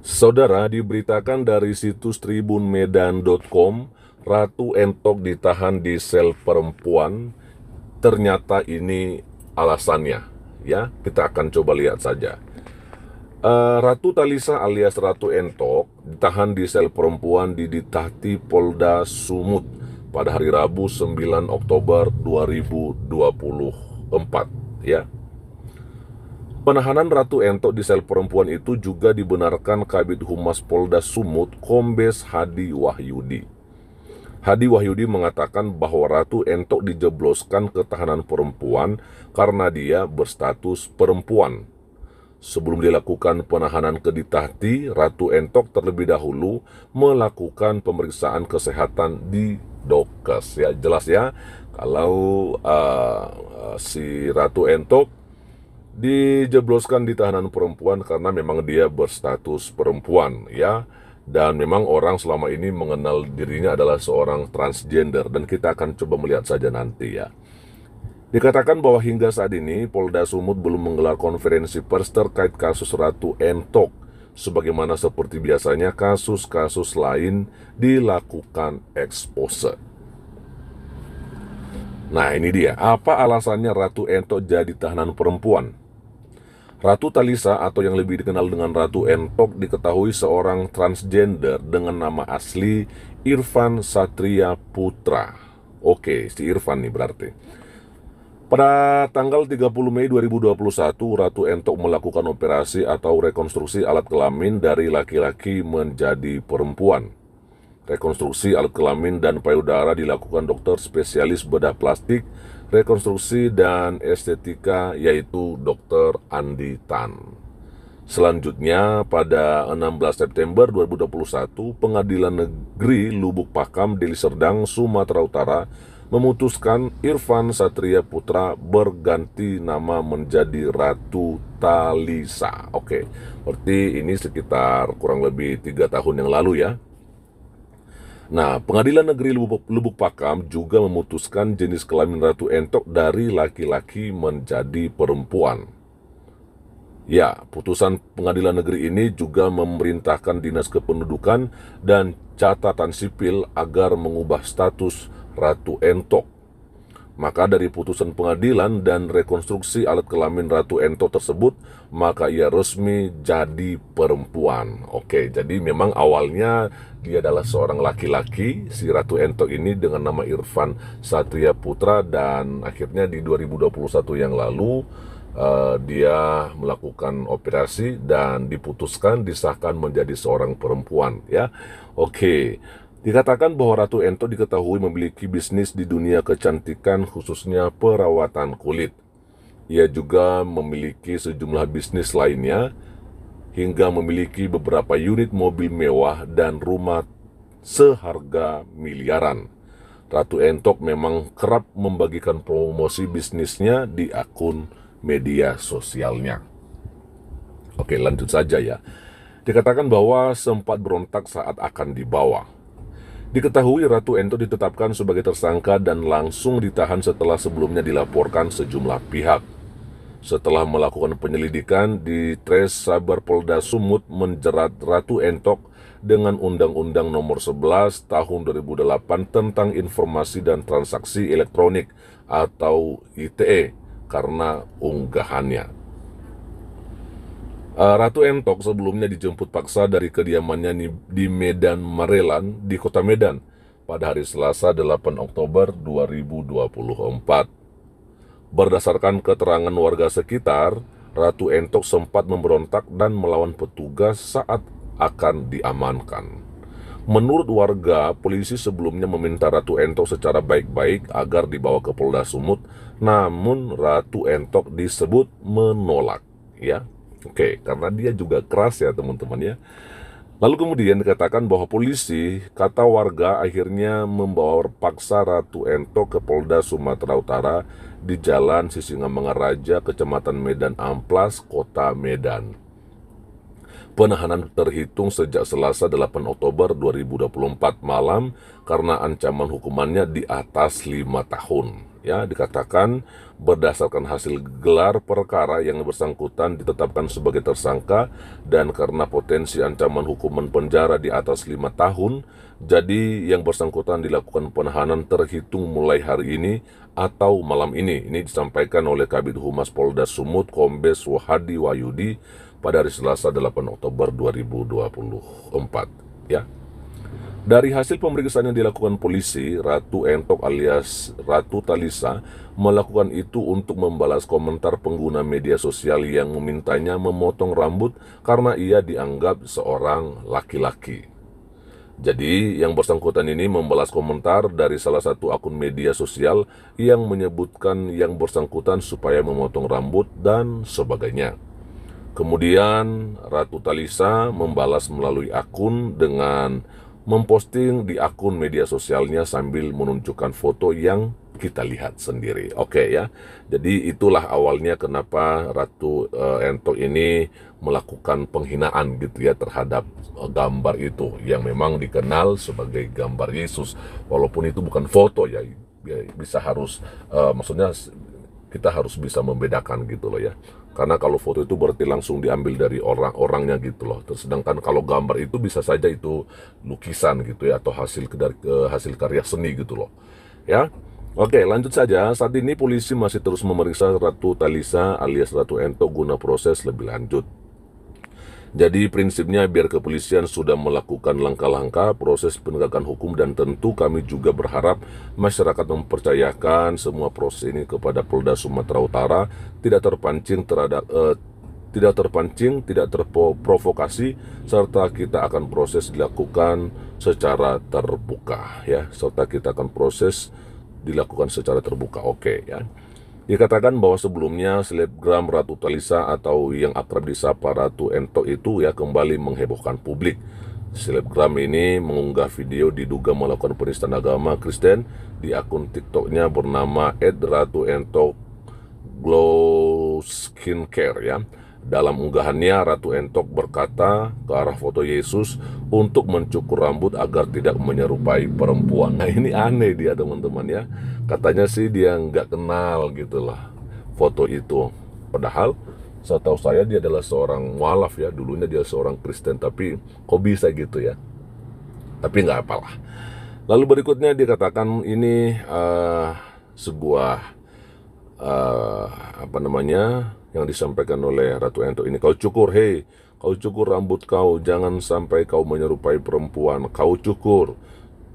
Saudara, diberitakan dari situs tribunmedan.com, Ratu Entok ditahan di sel perempuan. Ternyata ini alasannya. Ya, kita akan coba lihat saja. Ratu Talisa alias Ratu Entok ditahan di sel perempuan di Ditahti Polda Sumut pada hari Rabu 9 Oktober 2024. Ya. Penahanan Ratu Entok di sel perempuan itu juga dibenarkan Kabid Humas Polda Sumut, Kombes Hadi Wahyudi. Hadi Wahyudi mengatakan bahwa Ratu Entok dijebloskan ke tahanan perempuan karena dia berstatus perempuan. Sebelum dilakukan penahanan ke Ditahti, Ratu Entok terlebih dahulu melakukan pemeriksaan kesehatan di Dokes. Ya, jelas ya, kalau si Ratu Entok dijebloskan di tahanan perempuan karena memang dia berstatus perempuan, ya. Dan memang orang selama ini mengenal dirinya adalah seorang transgender, dan kita akan coba melihat saja nanti, ya. Dikatakan bahwa hingga saat ini Polda Sumut belum menggelar konferensi pers terkait kasus Ratu Entok, sebagaimana seperti biasanya kasus-kasus lain dilakukan expose. Nah, ini dia, apa alasannya Ratu Entok jadi tahanan perempuan? Ratu Talisa atau yang lebih dikenal dengan Ratu Entok diketahui seorang transgender dengan nama asli Irfan Satria Putra. Oke, si Irfan nih berarti. Pada tanggal 30 Mei 2021, Ratu Entok melakukan operasi atau rekonstruksi alat kelamin dari laki-laki menjadi perempuan. Rekonstruksi alat kelamin dan payudara dilakukan dokter spesialis bedah plastik, rekonstruksi dan estetika, yaitu Dr. Andi Tan. Selanjutnya, pada 16 September 2021, Pengadilan Negeri Lubuk Pakam, Deli Serdang, Sumatera Utara memutuskan Irfan Satria Putra berganti nama menjadi Ratu Talisa. Oke, berarti ini sekitar kurang lebih 3 tahun yang lalu, ya. Nah, Pengadilan Negeri Lubuk Pakam juga memutuskan jenis kelamin Ratu Entok dari laki-laki menjadi perempuan. Ya, putusan Pengadilan Negeri ini juga memerintahkan Dinas Kependudukan dan Catatan Sipil agar mengubah status Ratu Entok. Maka dari putusan pengadilan dan rekonstruksi alat kelamin Ratu Entok tersebut, maka ia resmi jadi perempuan. Oke, jadi memang awalnya dia adalah seorang laki-laki, si Ratu Entok ini dengan nama Irfan Satria Putra, dan akhirnya di 2021 yang lalu dia melakukan operasi dan diputuskan disahkan menjadi seorang perempuan, ya. Oke. Dikatakan bahwa Ratu Entok diketahui memiliki bisnis di dunia kecantikan, khususnya perawatan kulit. Ia juga memiliki sejumlah bisnis lainnya, hingga memiliki beberapa unit mobil mewah dan rumah seharga miliaran. Ratu Entok memang kerap membagikan promosi bisnisnya di akun media sosialnya. Oke, lanjut saja ya. Dikatakan bahwa sempat berontak saat akan dibawa. Diketahui Ratu Entok ditetapkan sebagai tersangka dan langsung ditahan setelah sebelumnya dilaporkan sejumlah pihak. Setelah melakukan penyelidikan, di Tres Saber Polda Sumut menjerat Ratu Entok dengan Undang-Undang Nomor 11 Tahun 2008 tentang Informasi dan Transaksi Elektronik atau ITE karena unggahannya. Ratu Entok sebelumnya dijemput paksa dari kediamannya di Medan Marelan di kota Medan pada hari Selasa 8 Oktober 2024. Berdasarkan keterangan warga sekitar, Ratu Entok sempat memberontak dan melawan petugas saat akan diamankan. Menurut warga, polisi sebelumnya meminta Ratu Entok secara baik-baik agar dibawa ke Polda Sumut, namun Ratu Entok disebut menolak, ya. Oke, karena dia juga keras ya teman-teman ya. Lalu kemudian dikatakan bahwa polisi, kata warga, akhirnya membawa paksa Ratu Entok ke Polda Sumatera Utara di Jalan Sisingamangaraja, Kecamatan Medan Amplas, Kota Medan. Penahanan terhitung sejak Selasa 8 Oktober 2024 malam karena ancaman hukumannya di atas 5 tahun. Ya, dikatakan berdasarkan hasil gelar perkara yang bersangkutan ditetapkan sebagai tersangka dan karena potensi ancaman hukuman penjara di atas 5 tahun, jadi yang bersangkutan dilakukan penahanan terhitung mulai hari ini atau malam ini. Ini disampaikan oleh Kabid Humas Polda Sumut Kombes Wahadi Wahyudi pada hari Selasa 8 Oktober 2024. Ya. Dari hasil pemeriksaan yang dilakukan polisi, Ratu Entok alias Ratu Talisa melakukan itu untuk membalas komentar pengguna media sosial yang memintanya memotong rambut karena ia dianggap seorang laki-laki. Jadi, yang bersangkutan ini membalas komentar dari salah satu akun media sosial yang menyebutkan yang bersangkutan supaya memotong rambut dan sebagainya. Kemudian, Ratu Talisa membalas melalui akun dengan memposting di akun media sosialnya sambil menunjukkan foto yang kita lihat sendiri. Oke ya. Jadi itulah awalnya kenapa Ratu Entok ini melakukan penghinaan gitu ya terhadap gambar itu yang memang dikenal sebagai gambar Yesus. Walaupun itu bukan foto ya, bisa harus maksudnya kita harus bisa membedakan gitu loh ya. Karena kalau foto itu berarti langsung diambil dari orang-orangnya gitu loh. Sedangkan kalau gambar itu bisa saja itu lukisan gitu ya atau hasil karya seni gitu loh. Ya. Oke, lanjut saja. Saat ini polisi masih terus memeriksa Ratu Talisa alias Ratu Entok guna proses lebih lanjut. Jadi prinsipnya biar kepolisian sudah melakukan langkah-langkah proses penegakan hukum dan tentu kami juga berharap masyarakat mempercayakan semua proses ini kepada Polda Sumatera Utara, tidak terpancing, tidak terprovokasi, serta kita akan proses dilakukan secara terbuka ya, Oke ya. Dikatakan bahwa sebelumnya selebgram Ratu Talisa atau yang akrab disapa Ratu Entok itu ya kembali menghebohkan publik. Selebgram ini mengunggah video diduga melakukan penistaan agama Kristen di akun TikToknya bernama @ratuentok_glow skincare ya. Dalam unggahannya, Ratu Entok berkata ke arah foto Yesus untuk mencukur rambut agar tidak menyerupai perempuan. Nah ini aneh dia teman-teman ya. Katanya sih dia nggak kenal gitu lah foto itu. Padahal setahu saya dia adalah seorang mualaf ya. Dulunya dia seorang Kristen, tapi kok bisa gitu ya. Tapi nggak apalah. Lalu berikutnya dikatakan ini sebuah yang disampaikan oleh Ratu Entok ini. Kau cukur rambut kau, jangan sampai kau menyerupai perempuan. Kau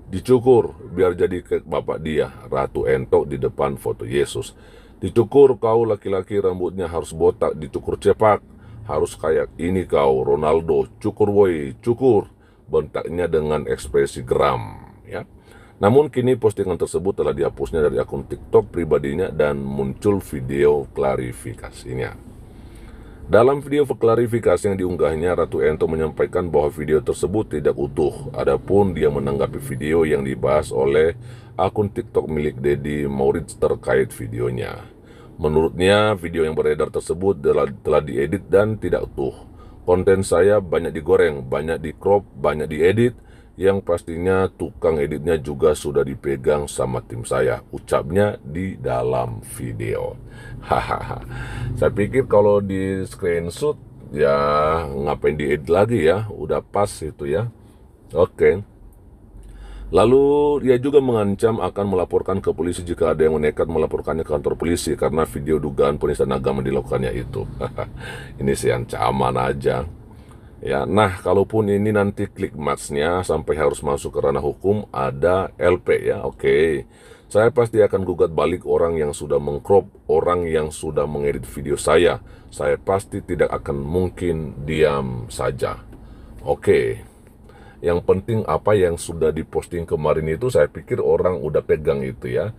dicukur biar jadi kayak bapak dia, Ratu Entok di depan foto Yesus. Dicukur kau laki-laki, rambutnya harus botak, dicukur cepak, harus kayak ini kau Ronaldo, cukur woi, cukur, bentaknya dengan ekspresi geram ya. Namun kini postingan tersebut telah dihapusnya dari akun TikTok pribadinya dan muncul video klarifikasinya. Dalam video klarifikasi yang diunggahnya, Ratu Entok menyampaikan bahwa video tersebut tidak utuh. Adapun dia menanggapi video yang dibahas oleh akun TikTok milik Deddy Maurits terkait videonya. Menurutnya, video yang beredar tersebut telah diedit dan tidak utuh. Konten saya banyak digoreng, banyak di-crop, banyak diedit, yang pastinya tukang editnya juga sudah dipegang sama tim saya, ucapnya di dalam video. Hahaha. Saya pikir kalau di screenshot ya ngapain diedit lagi ya, udah pas itu ya. Oke. Lalu dia juga mengancam akan melaporkan ke polisi jika ada yang nekat melaporkannya ke kantor polisi karena video dugaan penistaan agama dilakukannya itu. Ini sih ancaman aja. Ya, nah kalaupun ini nanti klik matsnya sampai harus masuk ke ranah hukum, ada LP ya, oke. Saya pasti akan gugat balik orang yang sudah mengcrop, orang yang sudah mengedit video saya. Saya pasti tidak akan mungkin diam saja. Oke. Yang penting apa yang sudah diposting kemarin itu saya pikir orang udah pegang itu ya.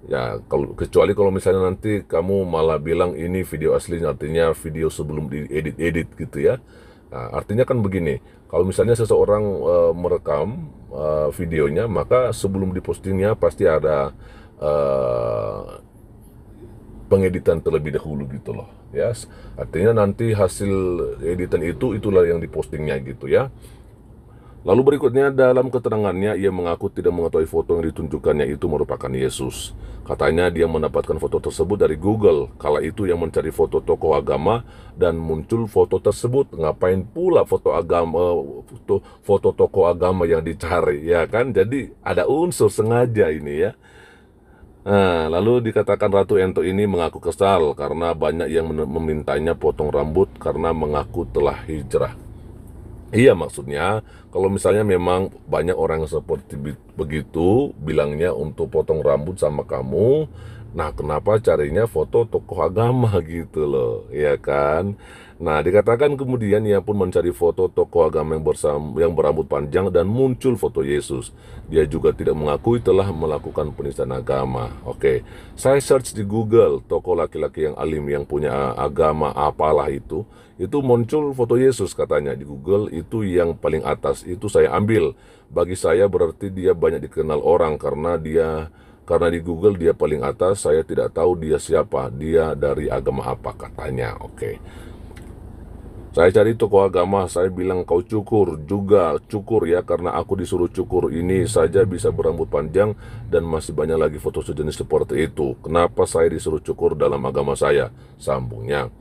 Ya, kecuali kalau misalnya nanti kamu malah bilang ini video asli, artinya video sebelum diedit-edit gitu ya. Nah, artinya kan begini, kalau misalnya seseorang merekam videonya, maka sebelum dipostingnya pasti ada pengeditan terlebih dahulu gitu loh, ya. Artinya nanti hasil editan itulah yang dipostingnya gitu ya. Lalu berikutnya dalam keterangannya ia mengaku tidak mengetahui foto yang ditunjukkannya itu merupakan Yesus. Katanya dia mendapatkan foto tersebut dari Google. Kala itu yang mencari foto tokoh agama dan muncul foto tersebut. Ngapain pula foto agama, foto tokoh agama yang dicari, ya kan? Jadi ada unsur sengaja ini ya. Nah, lalu dikatakan Ratu Ento ini mengaku kesal karena banyak yang memintanya potong rambut karena mengaku telah hijrah. Iya, maksudnya kalau misalnya memang banyak orang yang seperti begitu bilangnya untuk potong rambut sama kamu, nah kenapa carinya foto tokoh agama gitu loh, ya kan? Nah, dikatakan kemudian ia pun mencari foto tokoh agama yang berambut panjang dan muncul foto Yesus. Dia juga tidak mengakui telah melakukan penistaan agama. Oke, saya search di Google tokoh laki-laki yang alim yang punya agama apalah itu muncul foto Yesus katanya di Google, itu yang paling atas itu saya ambil. Bagi saya berarti dia banyak dikenal orang karena di Google dia paling atas. Saya tidak tahu dia siapa, dia dari agama apa katanya. Oke. Saya cari tokoh agama, saya bilang kau cukur juga, cukur ya, karena aku disuruh cukur ini saja bisa berambut panjang dan masih banyak lagi foto sejenis seperti itu. Kenapa saya disuruh cukur dalam agama saya? Sambungnya.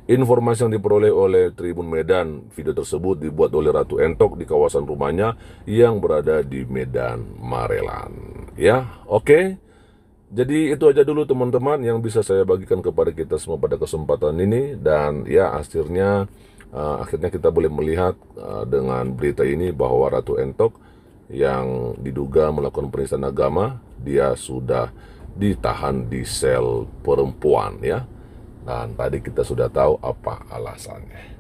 Informasi yang diperoleh oleh Tribun Medan, video tersebut dibuat oleh Ratu Entok di kawasan rumahnya yang berada di Medan, Marelan. Ya, oke. Jadi itu aja dulu teman-teman yang bisa saya bagikan kepada kita semua pada kesempatan ini. Dan ya akhirnya kita boleh melihat dengan berita ini bahwa Ratu Entok yang diduga melakukan penistaan agama, dia sudah ditahan di sel perempuan ya. Dan tadi kita sudah tahu apa alasannya.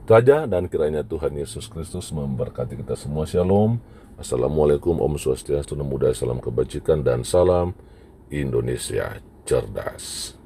Itu aja, dan kiranya Tuhan Yesus Kristus memberkati kita semua. Shalom. Assalamualaikum, Om Swastiastu, Namo Buddhaya, salam kebajikan, dan salam Indonesia cerdas.